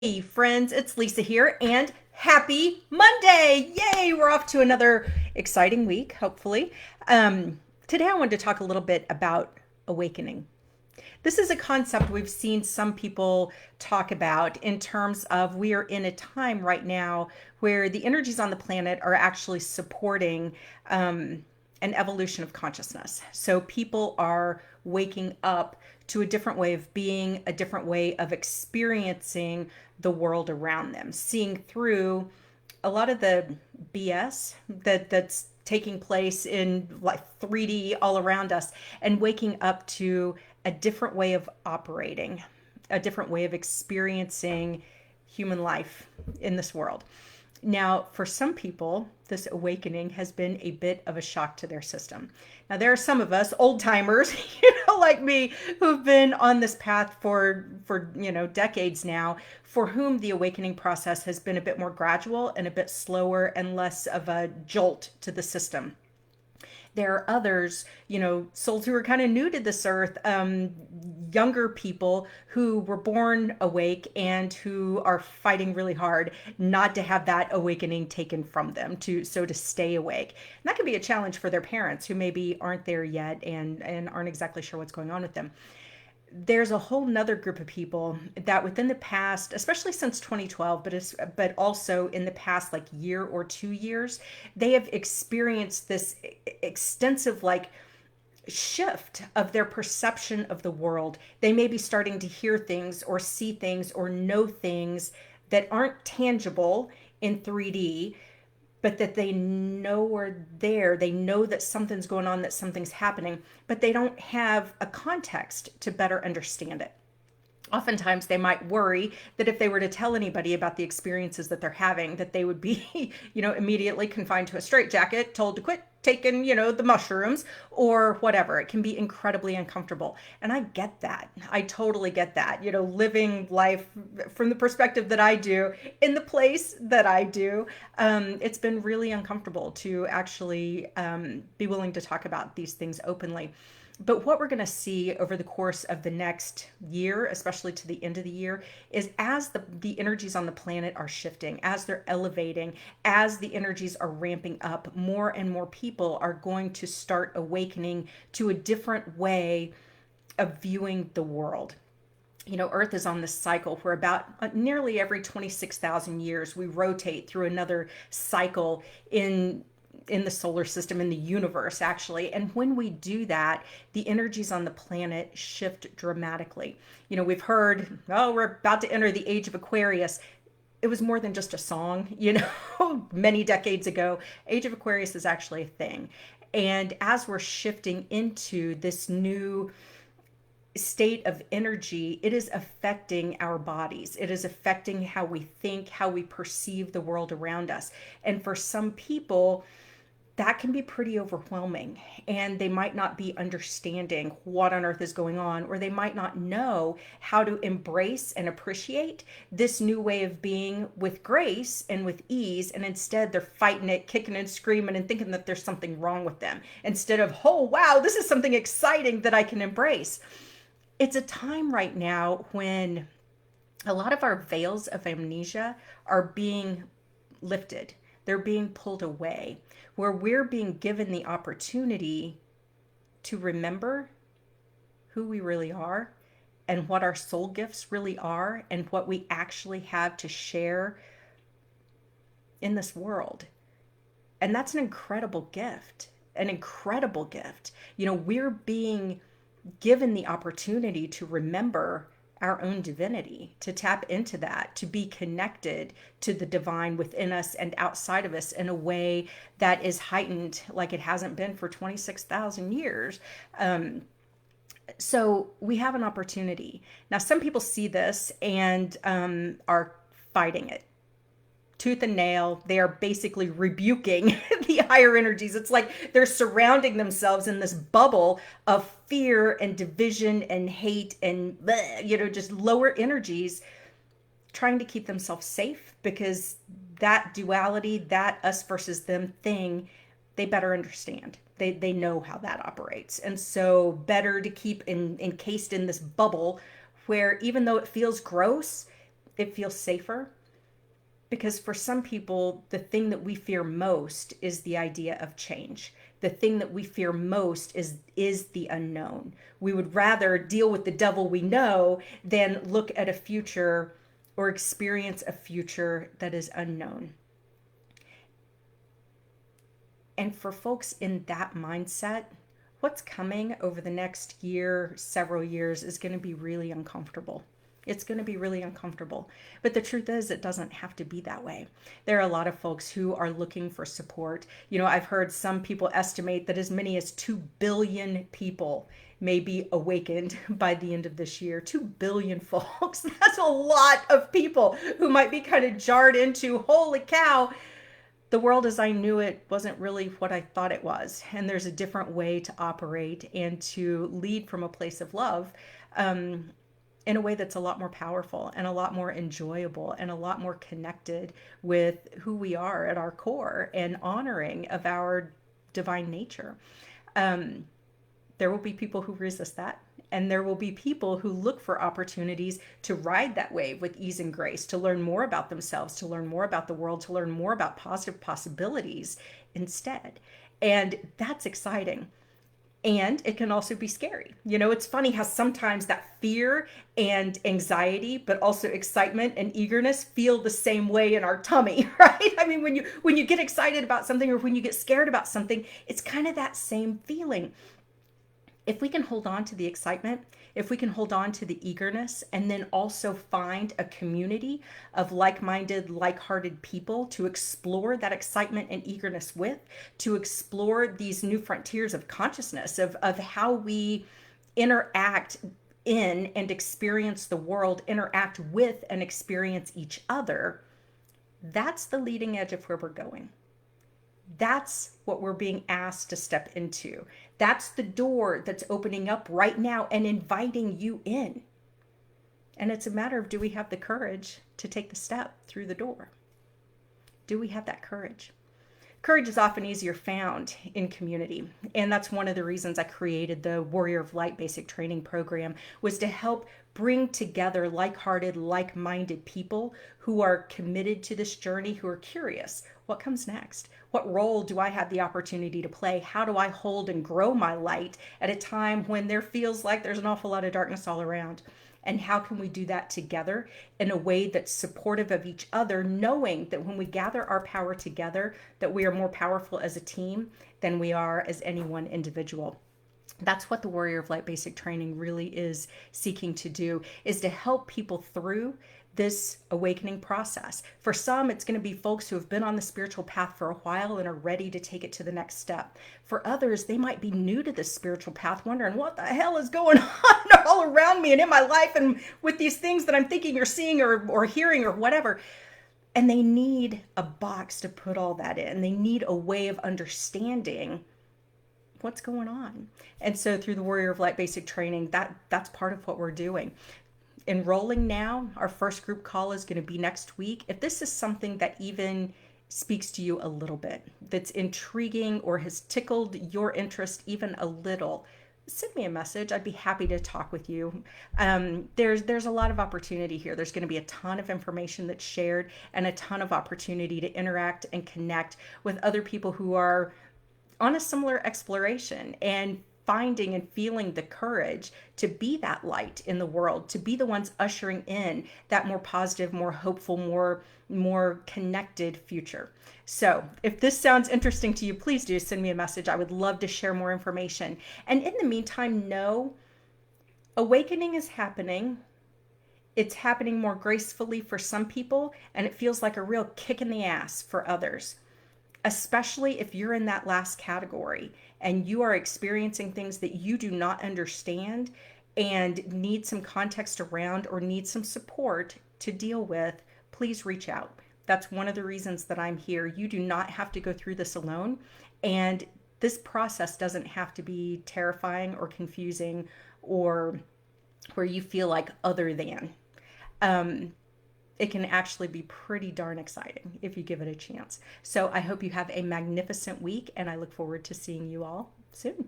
Hey friends, it's Lisa here and happy Monday! Yay, we're off to another exciting week, hopefully. Today I wanted to talk a little bit about awakening. This is a concept we've seen some people talk about in terms of we are in a time right now where the energies on the planet are actually supporting an evolution of consciousness. So people are waking up to a different way of being, a different way of experiencing the world around them, seeing through a lot of the BS that's taking place in like 3D all around us and waking up to a different way of operating, a different way of experiencing human life in this world. Now, for some people, this awakening has been a bit of a shock to their system. Now, there are some of us, old timers, like me, who've been on this path for decades now, for whom the awakening process has been a bit more gradual and a bit slower and less of a jolt to the system. There are others, souls who are kind of new to this earth, younger people who were born awake and who are fighting really hard not to have that awakening taken from them, to stay awake. And that can be a challenge for their parents who maybe aren't there yet and aren't exactly sure what's going on with them. There's a whole nother group of people that within the past, especially since 2012, but also in the past like year or 2 years, they have experienced this extensive like shift of their perception of the world. They may be starting to hear things or see things or know things that aren't tangible in 3D, but that they know are there. They know that something's going on, that something's happening, but they don't have a context to better understand it. Oftentimes they might worry that if they were to tell anybody about the experiences that they're having, that they would be immediately confined to a straitjacket, told to quit taking the mushrooms or whatever. It can be incredibly uncomfortable, and I get that. I totally get that. Living life from the perspective that I do in the place that I do, it's been really uncomfortable to actually be willing to talk about these things openly. But what we're going to see over the course of the next year, especially to the end of the year, is as the energies on the planet are shifting, as they're elevating, as the energies are ramping up, more and more people are going to start awakening to a different way of viewing the world. Earth is on this cycle where about nearly every 26,000 years we rotate through another cycle in the solar system, in the universe, actually. And when we do that, the energies on the planet shift dramatically. We've heard, oh, we're about to enter the age of Aquarius. It was more than just a song, many decades ago. Age of Aquarius is actually a thing. And as we're shifting into this new state of energy, it is affecting our bodies. It is affecting how we think, how we perceive the world around us. And for some people, that can be pretty overwhelming, and they might not be understanding what on earth is going on, or they might not know how to embrace and appreciate this new way of being with grace and with ease. And instead they're fighting it, kicking and screaming and thinking that there's something wrong with them, instead of, oh wow, this is something exciting that I can embrace. It's a time right now when a lot of our veils of amnesia are being lifted. They're being pulled away, where we're being given the opportunity to remember who we really are and what our soul gifts really are and what we actually have to share in this world. And that's an incredible gift, an incredible gift. We're being given the opportunity to remember our own divinity, to tap into that, to be connected to the divine within us and outside of us in a way that is heightened like it hasn't been for 26,000 years. So we have an opportunity. Now, some people see this and are fighting it tooth and nail. They are basically rebuking the higher energies. It's like they're surrounding themselves in this bubble of fear and division and hate and just lower energies, trying to keep themselves safe, because that duality, that us versus them thing, they better understand. They know how that operates. And so better to keep encased in this bubble where, even though it feels gross, it feels safer. Because for some people, the thing that we fear most is the idea of change. The thing that we fear most is the unknown. We would rather deal with the devil we know than look at a future or experience a future that is unknown. And for folks in that mindset, what's coming over the next year, several years, is going to be really uncomfortable. It's going to be really uncomfortable. But the truth is, it doesn't have to be that way. There are a lot of folks who are looking for support. I've heard some people estimate that as many as 2 billion people may be awakened by the end of this year. 2 billion folks. That's a lot of people who might be kind of jarred into, holy cow, the world as I knew it wasn't really what I thought it was. And there's a different way to operate and to lead from a place of love. In a way that's a lot more powerful and a lot more enjoyable and a lot more connected with who we are at our core and honoring of our divine nature. There will be people who resist that. And there will be people who look for opportunities to ride that wave with ease and grace, to learn more about themselves, to learn more about the world, to learn more about positive possibilities instead. And that's exciting. And it can also be scary. It's funny how sometimes that fear and anxiety, but also excitement and eagerness feel the same way in our tummy, right? I mean, when you get excited about something or when you get scared about something, it's kind of that same feeling. If we can hold on to the excitement, if we can hold on to the eagerness, and then also find a community of like-minded, like-hearted people to explore that excitement and eagerness with, to explore these new frontiers of consciousness, of how we interact in and experience the world, interact with and experience each other, that's the leading edge of where we're going. That's what we're being asked to step into. That's the door that's opening up right now and inviting you in. And it's a matter of, do we have the courage to take the step through the door? Do we have that courage? Courage is often easier found in community. And that's one of the reasons I created the Warrior of Light basic training program, was to help bring together like-hearted, like-minded people who are committed to this journey, who are curious. What comes next? What role do I have the opportunity to play? How do I hold and grow my light at a time when there feels like there's an awful lot of darkness all around? And how can we do that together in a way that's supportive of each other, knowing that when we gather our power together, that we are more powerful as a team than we are as any one individual. That's what the Warrior of Light basic training really is seeking to do, is to help people through this awakening process. For some, it's going to be folks who have been on the spiritual path for a while and are ready to take it to the next step. For others, they might be new to this spiritual path, wondering what the hell is going on all around me and in my life and with these things that I'm thinking or seeing or hearing or whatever. And they need a box to put all that in. They need a way of understanding what's going on. And so through the Warrior of Light basic training, that's part of what we're doing. Enrolling now. Our first group call is going to be next week. If this is something that even speaks to you a little bit, that's intriguing or has tickled your interest even a little, send me a message. I'd be happy to talk with you. There's a lot of opportunity here. There's going to be a ton of information that's shared and a ton of opportunity to interact and connect with other people who are on a similar exploration and finding and feeling the courage to be that light in the world, to be the ones ushering in that more positive, more hopeful, more connected future. So if this sounds interesting to you, please do send me a message. I would love to share more information. And in the meantime, know awakening is happening. It's happening more gracefully for some people, and it feels like a real kick in the ass for others. Especially if you're in that last category and you are experiencing things that you do not understand and need some context around or need some support to deal with, please reach out. That's one of the reasons that I'm here. You do not have to go through this alone. And this process doesn't have to be terrifying or confusing or where you feel like other than. It can actually be pretty darn exciting if you give it a chance. So I hope you have a magnificent week, and I look forward to seeing you all soon.